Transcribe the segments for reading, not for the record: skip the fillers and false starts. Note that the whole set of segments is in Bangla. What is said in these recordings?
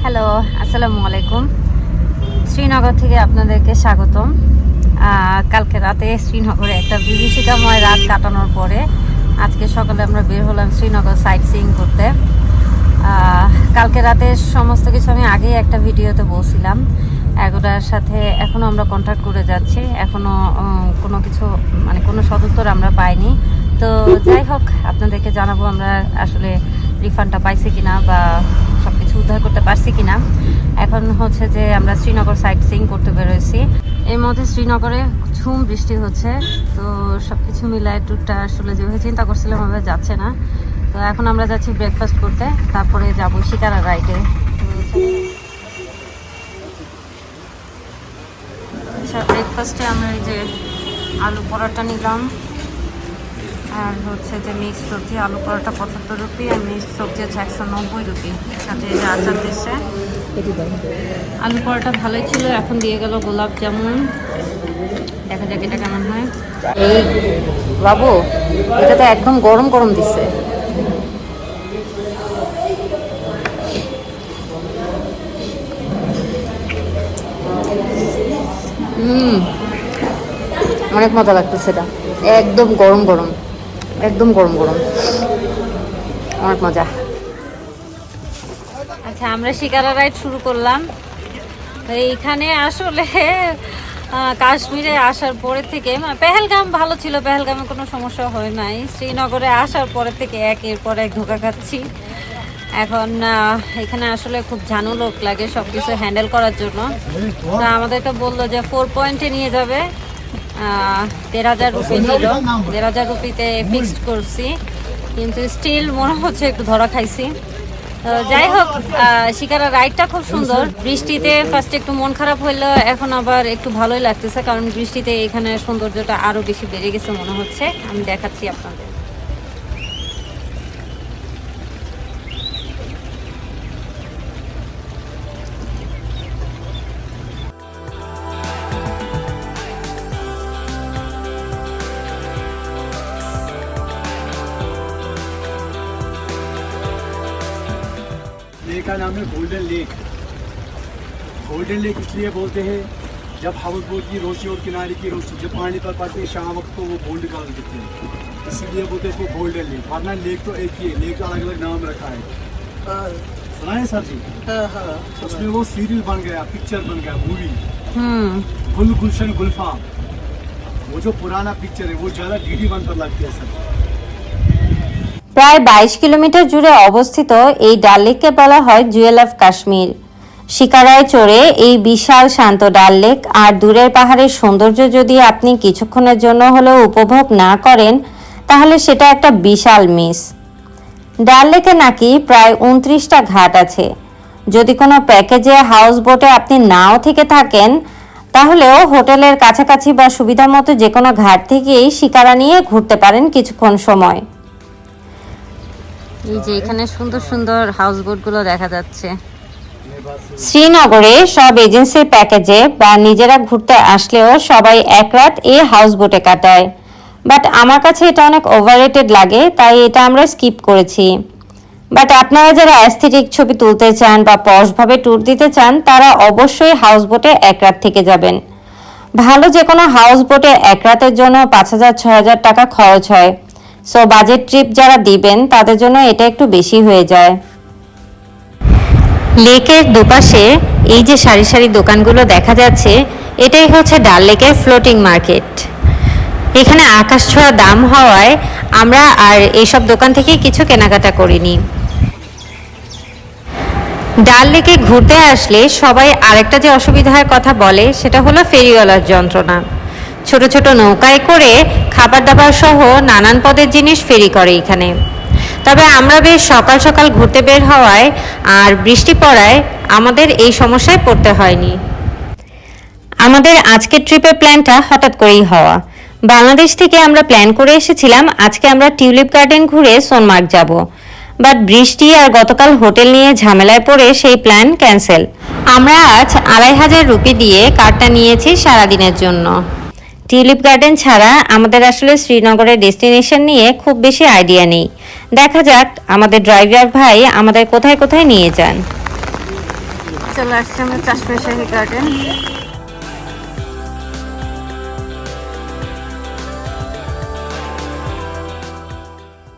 হ্যালো, আসসালামু আলাইকুম। শ্রীনগর থেকে আপনাদেরকে স্বাগতম। কালকে রাতে শ্রীনগরে একটা বিভীষিকাময় রাত কাটানোর পরে আজকে সকালে আমরা বের হলাম শ্রীনগর সাইট সিইং করতে। কালকে রাতের সমস্ত কিছু আমি আগেই একটা ভিডিওতে বলছিলাম। এগুলোর সাথে এখনও আমরা কন্ট্যাক্ট করে যাচ্ছি, এখনও কোনো কিছু কোনো সদুত্তর আমরা পাইনি। তো যাই হোক, আপনাদেরকে জানাবো আমরা আসলে রিফান্ডটা পাইছি কিনা বা সব কিছু উদ্ধার করতে পারছি কিনা। এখন হচ্ছে যে আমরা শ্রীনগর সাইট সিইং করতে বেরোয়েছি। এর মধ্যে শ্রীনগরে ঝুম বৃষ্টি হচ্ছে, তো সব কিছু মিলায় ট্যুরটা আসলে যেভাবে চিন্তা করছিলাম ওভাবে যাচ্ছে না। তো এখন আমরা যাচ্ছি ব্রেকফাস্ট করতে, তারপরে যাবো শিকারা রাইডে। আচ্ছা, ব্রেকফাস্টে আমরা এই যে আলু পরোটা নিলাম, আর হচ্ছে যে মিক্সড সবজি। আলু পরোটা 75 রুপি আর মিক্সড সবজি হচ্ছে 190 রুপি। সাথে এই যে আচার দিচ্ছে। আলু পরোটা ভালোই ছিল। এখন দিয়ে গেল গোলাপ জামুন, দেখা যাক এটা কেমন হয়। এই বাবু, এটা তো একদম গরম গরম দিচ্ছে। অনেক মজা লাগতেছে। এটা একদম গরম গরম, একদম গরম গরম, অনেক মজা। আচ্ছা, আমরা শিকারা রাইড শুরু করলাম। এইখানে আসলে কাশ্মীরে আসার পরে থেকে পেহেলগাম ভালো ছিল, পেহেলগামে কোনো সমস্যা হয় নাই। শ্রীনগরে আসার পরে থেকে একের পর এক ধোঁকা খাচ্ছি। এখন এখানে আসলে খুব ঝানু লোক লাগে সব কিছু হ্যান্ডেল করার জন্য। তা আমাদেরকে বললো যে 4 পয়েন্টে নিয়ে যাবে। 13,000 রুপি নিল। 13,000 রুপিতে ফিক্সড করছি, কিন্তু স্টিল মনে হচ্ছে একটু ধরা খাইছি। যাই হোক, শিকারা রাইডটা খুব সুন্দর। বৃষ্টিতে ফার্স্টে একটু মন খারাপ হইলো, এখন আবার একটু ভালোই লাগতেছে, কারণ বৃষ্টিতে এখানে সৌন্দর্যটা আরও বেশি বেড়ে গেছে মনে হচ্ছে। আমি দেখাচ্ছি আপনাদের। लेक का नाम है गोल्डन लेक। गोल्डन लेक इसलिए बोलते हैं जब हाउस बोट की रोशनी और किनारे की रोशनी जब पानी पर पड़ते हैं शाम वक्त, तो वो गोल्ड कलर दिखते हैं, इसलिए बोलते हैं इसको गोल्डन लेक। वरना लेक तो एक ही है, लेक का अलग अलग नाम रखा है। सुना है सर जी? उसमें वो सीरियल बन गया, पिक्चर बन गया, मूवी गुल गुलशन गुल्फा। वो जो पुराना पिक्चर है वो ज़्यादा DD 1 पर लगती है सर। প্রায় 22 কিলোমিটার জুড়ে অবস্থিত এই ডাল লেককে বলা হয় জুয়েল অফ কাশ্মীর। শিকারায় চড়ে এই বিশাল শান্ত ডাল লেক আর দূরের পাহাড়ের সৌন্দর্য যদি আপনি কিছুক্ষণের জন্য হলেও উপভোগ না করেন, তাহলে সেটা একটা বিশাল মিস। ডাল লেকে নাকি প্রায় 29টা ঘাট আছে। যদি কোনো প্যাকেজে হাউস বোটে আপনি নাও থেকে থাকেন, তাহলেও হোটেলের কাছাকাছি বা সুবিধা মতো যে কোনো ঘাট থেকেই শিকারা নিয়ে ঘুরতে পারেন কিছুক্ষণ সময়। এই যে এখানে সুন্দর সুন্দর হাউস বোটগুলো দেখা যাচ্ছে। শ্রীনগরে সব এজেন্সির প্যাকেজে বা নিজেরা ঘুরতে আসলেও সবাই এক রাত এই হাউস বোটে কাটায়, বাট আমার কাছে এটা অনেক ওভাররেটেড লাগে, তাই এটা আমরা স্কিপ করেছি। বাট আপনারা যারা অ্যাস্থেটিক ছবি তুলতে চান বা পশভাবে ট্যুর দিতে চান, তারা অবশ্যই হাউস বোটে এক রাত থেকে যাবেন। ভালো যে কোনো হাউস বোটে এক রাতের জন্য 5,000-6,000 টাকা খরচ হয়। সো বাজেট ট্রিপ যারা দিবেন তাদের জন্য এটা একটু বেশি হয়ে যায়। লেকের দুপাশে এই যে সারি সারি দোকানগুলো দেখা যাচ্ছে, এটাই হচ্ছে ডাল লেকের ফ্লোটিং মার্কেট। এখানে আকাশ ছোঁয়া দাম হওয়ায় আমরা আর এইসব দোকান থেকে কিছু কেনাকাটা করিনি। ডাল লেকে ঘুরতে আসলে সবাই আরেকটা যে অসুবিধার কথা বলে, সেটা হলো ফেরিওয়ালার যন্ত্রণা। ছোট ছোট নৌকায় করে খাবার দাবার সহ নানান পদের জিনিস ফেরি করে এখানে। তবে আমরা বেশ সকাল সকাল ঘুরতে বের হওয়ায় আর বৃষ্টি পড়ায় আমাদের এই সমস্যায় পড়তে হয়নি। আমাদের আজকের ট্রিপের প্ল্যানটা হঠাৎ করেই হওয়া। বাংলাদেশ থেকে আমরা প্ল্যান করে এসেছিলাম আজকে আমরা টিউলিপ গার্ডেন ঘুরে সোনমার্গ যাব, বাট বৃষ্টি আর গতকাল হোটেল নিয়ে ঝামেলায় পড়ে সেই প্ল্যান ক্যান্সেল। আমরা আজ 2,500 রুপি দিয়ে কারটা নিয়েছি সারাদিনের জন্য। টিউলিপ গার্ডেন ছাড়া আমাদের আসলে শ্রীনগরের ডেস্টিনেশন নিয়ে খুব বেশি আইডিয়া নেই। দেখা যাক আমাদের ড্রাইভার ভাই আমাদের কোথায় কোথায় নিয়ে যান। চলে আসছে আমরা চাষবাস শাহী গার্ডেন।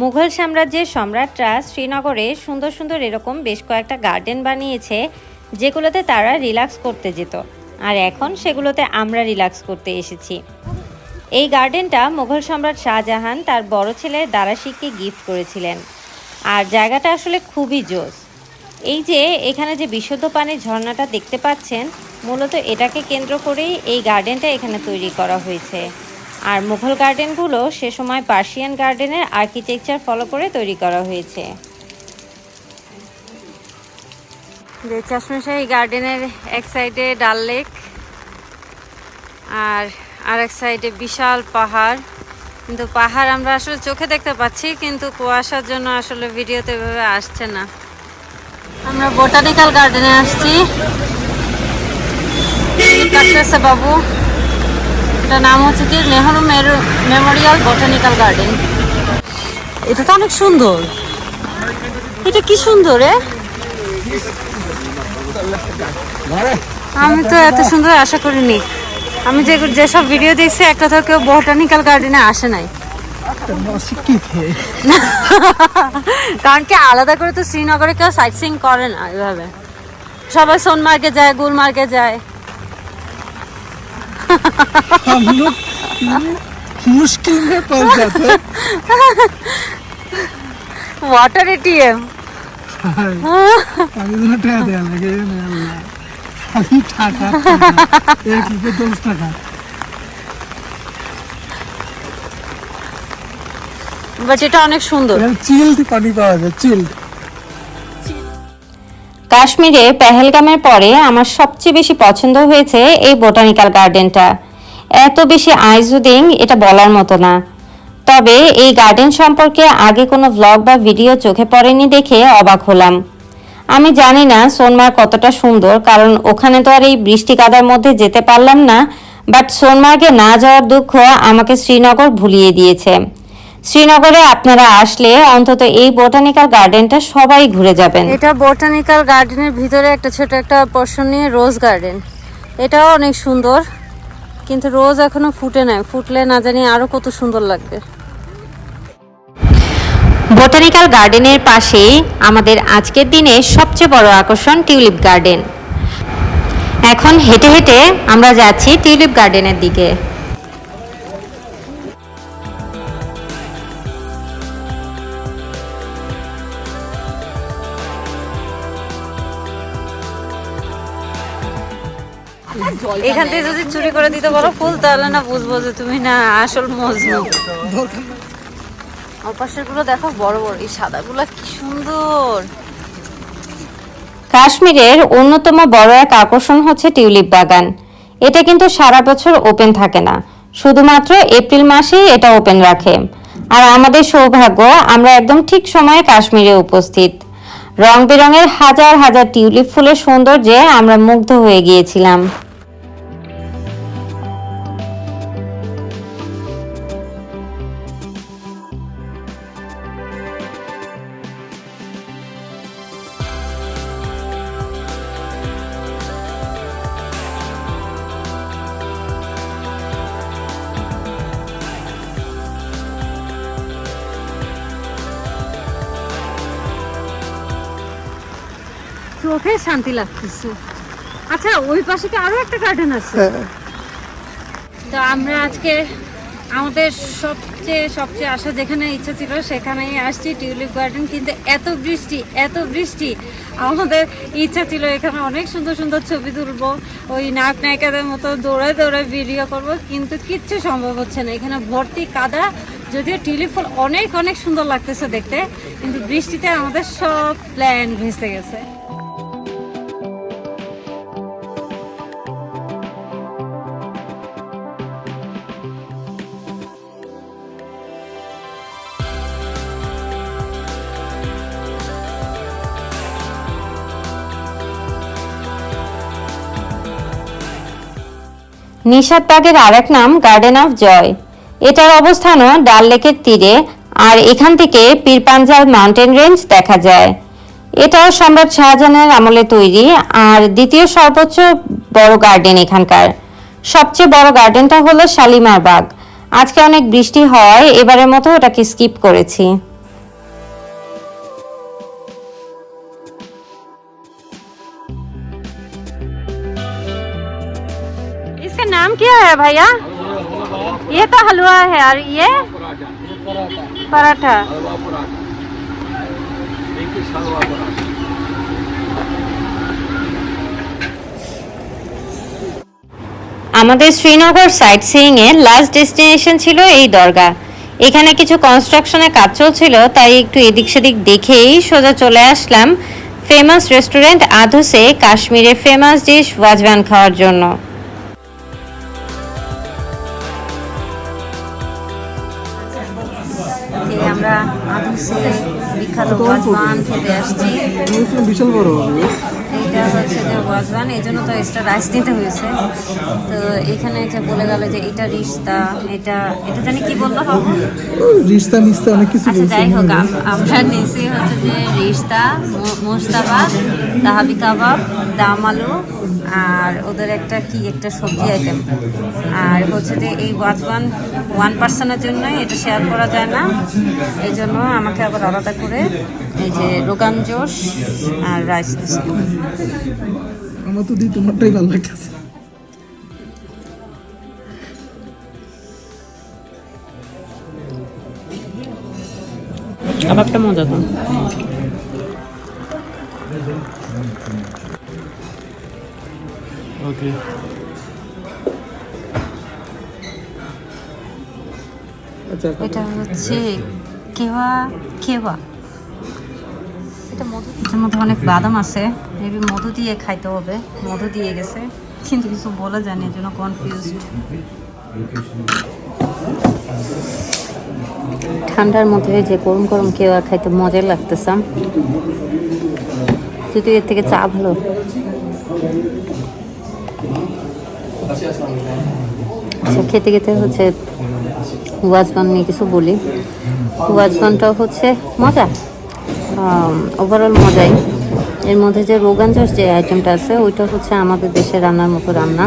মুঘল সাম্রাজ্যের সম্রাটরা শ্রীনগরে সুন্দর সুন্দর এরকম বেশ কয়েকটা গার্ডেন বানিয়েছে, যেগুলোতে তারা রিল্যাক্স করতে যেত, আর এখন সেগুলোতে আমরা রিল্যাক্স করতে এসেছি। এই গার্ডেনটা মুঘল সম্রাট শাহজাহান তার বড় ছেলে দারাশিককে গিফট করেছিলেন, আর জায়গাটা আসলে খুবই জোস। এই যে এখানে যে বিশুদ্ধ পানির ঝর্ণাটা দেখতে পাচ্ছেন, মূলত এটাকে কেন্দ্র করেই এই গার্ডেনটা এখানে তৈরি করা হয়েছে। আর মুঘল গার্ডেনগুলো সে সময় পার্সিয়ান গার্ডেনের আর্কিটেকচার ফলো করে তৈরি করা হয়েছে। যে চাষমাশাহী গার্ডেনের এক সাইডে ডাল লেক আর আরেক সাইডে বিশাল পাহাড়, কিন্তু পাহাড় আমরা আসলে চোখে দেখতে পাচ্ছি, কিন্তু কুয়াশার জন্য আসলে ভিডিওতে এভাবে আসছে না। আমরা বোটানিক্যাল গার্ডেনে আসছি, কাটতেছে বাবু। এটার নাম হচ্ছে কি নেহরু মেমোরিয়াল বোটানিক্যাল গার্ডেন। এটা তো অনেক সুন্দর, এটা কি সুন্দর রে! আমি তো এত সুন্দর আশা করিনি। আমি যেসব ভিডিও দেখছি একটা তো কেউ বোটানিক্যাল গার্ডেনে আসে নাই। কারণ কি আলাদা করে তো শ্রীনগরে কেউ সাইট সিইং করে না এভাবে, সবাই সোনমার্গে যায়, গুলমার্গে যায়। हम लोग मुश्किल में पड़ जाते हैं। वाटर एटीएम अभी तो ना दे लगे ना अल्लाह अभी टाका ₹1 10 বাট এটা অনেক সুন্দর। চিল্ড পানি পাওয়া যায়, চিল্ড। কাশ্মীরে পেহেলগামের পরে আমার সবচেয়ে বেশি পছন্দ হয়েছে এই বোটানিক্যাল গার্ডেনটা। এত বেশি আইজুদিং এটা বলার মতো না। তবে এই গার্ডেন সম্পর্কে আগে কোনো ভ্লগ বা ভিডিও চোখে পড়েনি দেখে অবাক হলাম। আমি জানি না সোনমার্গ কতটা সুন্দর, কারণ ওখানে তো আর এই বৃষ্টি কাদার মধ্যে যেতে পারলাম না। বাট সোনমার্গে না যাওয়ার দুঃখ আমাকে শ্রীনগর ভুলিয়ে দিয়েছে। শ্রীনগরে আপনারা আসলে অন্তত এই বোটানিক্যাল গার্ডেনটা সবাই ঘুরে যাবেন। এটা বোটানিক্যাল গার্ডেনের ভিতরে একটা ছোট একটা পোর্শন নিয়ে রোজ গার্ডেন, এটাও অনেক সুন্দর, কিন্তু রোজ এখনো ফুটে নাই। ফুটলে না জানি আরো কত সুন্দর লাগবে। বোটানিক্যাল গার্ডেনের পাশেই আমাদের আজকের দিনে সবচেয়ে বড় আকর্ষণ টিউলিপ গার্ডেন। এখন হেঁটে হেঁটে আমরা যাচ্ছি টিউলিপ গার্ডেনের দিকে। এখান থেকে যদি চুরি করে দিতে বলো ফুল, তাহলে না বুঝবো যে তুমি না আসল মজনু। অপাশের গুলো দেখো বড় বড়, এই সাদা গুলা কি সুন্দর। কাশ্মীরের অন্যতম বড় এক আকর্ষণ হচ্ছে টিউলিপ বাগান। এটা কিন্তু সারা বছর ওপেন থাকে না, শুধুমাত্র এপ্রিল মাসেই এটা ওপেন রাখে। আর আমাদের সৌভাগ্য, আমরা একদম ঠিক সময়ে কাশ্মীরে উপস্থিত। রং বেরঙের হাজার হাজার টিউলিপ ফুলের সৌন্দর্যে আমরা মুগ্ধ হয়ে গিয়েছিলাম। চোখে শান্তি লাগতেছে। আচ্ছা, ওই পাশে কি আরো একটা গার্ডেন আছে? তো আমরা আজকে আমাদের সবচেয়ে আসা যেখানে ইচ্ছা ছিল সেখানেই আসছি, টিউলিপ গার্ডেন। কিন্তু এত বৃষ্টি, আমাদের ইচ্ছা ছিল এখানে অনেক সুন্দর সুন্দর ছবি তুলবো, ওই নায়ক নায়িকাদের মতো দৌড়ায় দৌড়ায় ভিডিও করবো, কিন্তু কিচ্ছু সম্ভব হচ্ছে না। এখানে ভর্তি কাদা, যদিও টিউলিপ ফুল অনেক অনেক সুন্দর লাগতেছে দেখতে, কিন্তু বৃষ্টিতে আমাদের সব প্ল্যান ভেস্তে গেছে। নিশাতবাগের আরেক নাম গার্ডেন অফ জয়। এটার অবস্থানও ডাল লেকের তীরে, আর এখান থেকে পীরপাঞ্জাল মাউন্টেন রেঞ্জ দেখা যায়। এটাও সম্রাট শাহজাহানের আমলে তৈরি, আর দ্বিতীয় সর্বোচ্চ বড় গার্ডেন এখানকার। সবচেয়ে বড় গার্ডেনটা হলো শালিমার বাগ। আজকে অনেক বৃষ্টি হয়, এবারের মতো ওটাকে স্কিপ করেছি। इसका नाम क्या है भैया? ये तो हलवा है, और ये पराठा। আমাদের শ্রীনগর সাইট সিইং এর লাস্ট ডেস্টিনেশন ছিল এই দরগা। এখানে কিছু কনস্ট্রাকশনের কাজ চলছিল, তাই একটু এদিক সেদিক দেখেই সোজা চলে আসলাম ফেমাস রেস্টুরেন্ট আধুসে কাশ্মীরের ফেমাস ডিশ ওয়াজওয়ান খাওয়ার জন্য। আমরা আধুসে বিখ্যাত ওয়াজওয়ান খেতে আসছি। বিশাল বড় হবে। এটা হচ্ছে যে ওয়াজওয়ান, এই জন্য তো এক্সট্রা রাইস দিতে হয়েছে। তো এখানে যে বলে গেল যে এটা রিস্তা, এটা জানি কি বললো হবে, রিস্তা মিস্তা অনেক কিছু আচ্ছা বলছে। যাই হোক, আমরা নিচে হচ্ছে যে রিস্তা, মোস্তাবাদ, তাহাবি কাবাব, দাম আলু, আর ওদের একটা সবজি আইটেম। আর হচ্ছে যে এই ওয়াজওয়ান 1 পার্সনের জন্যই, এটা শেয়ার করা যায় না, এই জন্য আমাকে আবার আলাদা করে এই যে রোগান জোশ আর রাইস দিচ্ছে। আমার তো দিই তোমারটাই ভালো লাগতেছে। কাবাবটা মজা তো। ओके আচ্ছা এটা হচ্ছে কেওয়া কেওয়া। এটা মধু, এটার মধ্যে অনেক বাদাম আছে, মেবি মধু দিয়ে খাইতে হবে। মধু দিয়ে গেছে কিন্তু কিছু বলা যায়নি, এর জন্য কনফিউজড। ঠান্ডার মধ্যে যে গরম গরম কেওয়া খাইতে মজা লাগতেছে, যদি এর থেকে চা ভালো। আচ্ছা, খেতে খেতে হচ্ছে ওয়াজওয়ান নিয়ে কিছু বলি। ওয়াজওয়ানটাও হচ্ছে মজা, ওভারঅল মজাই। এর মধ্যে যে রোগান জোশ যে আইটেমটা আছে, ওইটা হচ্ছে আমাদের দেশে রান্নার মতো রান্না।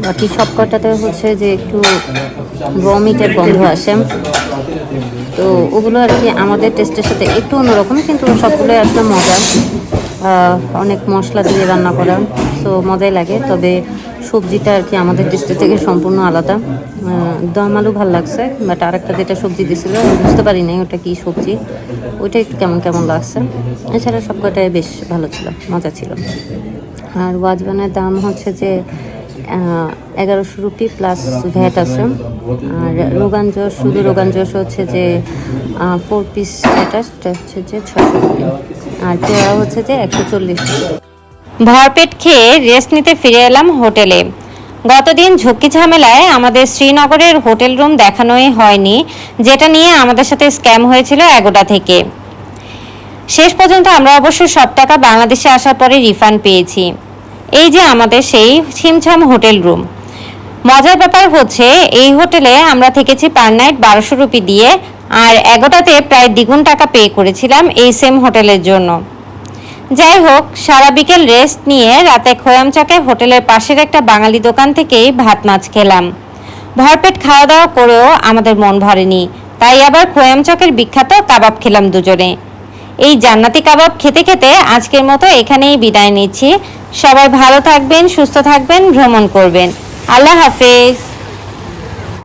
বাকি সব কটাতে হচ্ছে যে একটু র মিটের গন্ধ আসে, তো ওগুলো আর কি আমাদের টেস্টের সাথে একটু অন্যরকম, কিন্তু সবগুলোই আসলে মজা। অনেক মশলা দিয়ে রান্না করা, তো মজাই লাগে। তবে সবজিটা আর কি আমাদের টেস্টের থেকে সম্পূর্ণ আলাদা। দম আলু ভালো লাগছে, বাট আরেকটা যেটা সবজি দিয়েছিল বুঝতে পারি নাই ওটা কি সবজি, ওইটা একটু কেমন কেমন লাগছে। এছাড়া সব কটাই বেশ ভালো ছিল, মজা ছিল। আর ওয়াজওয়ানের দাম হচ্ছে যে 1100 রুপি প্লাস ভ্যাট আছে। আর রোগান জোশ, শুধু রোগান জোশ হচ্ছে যে 4 পিস, এটা হচ্ছে যে 600 রুপি। আর কেওয়া হচ্ছে যে 140। ভরপেট খেয়ে রেস্ট নিতে ফিরে এলাম হোটেলে। গতদিন ঝুঁকি ঝামেলায় আমাদের শ্রীনগরের হোটেল রুম দেখানোই হয়নি, যেটা নিয়ে আমাদের সাথে স্ক্যাম হয়েছিল এগোটা থেকে। শেষ পর্যন্ত আমরা অবশ্য সব টাকা বাংলাদেশে আসার পরে রিফান্ড পেয়েছি। এই যে আমাদের সেই ছিমছাম হোটেল রুম। মজার ব্যাপার হচ্ছে এই হোটেলে আমরা থেকেছি পার নাইট 1200 রুপি দিয়ে, আর এগোটাতে প্রায় দ্বিগুণ টাকা পে করেছিলাম এই সেম হোটেলের জন্য। যাই হোক, সারা বিকেল রেস্ট নিয়ে রাতে খোয়ামচাকে হোটেলের পাশের একটা বাঙালি দোকান থেকেই ভাত মাছ খেলাম। ভরপেট খাওয়া দাওয়া করেও আমাদের মন ভরেনি, তাই আবার খোয়ামচাকের বিখ্যাত কাবাব খেলাম দুজনে। এই জান্নাতি কাবাব খেতে খেতে আজকের মতো এখানেই বিদায় নিচ্ছি। সবাই ভালো থাকবেন, সুস্থ থাকবেন, ভ্রমণ করবেন। আল্লাহ হাফেজ।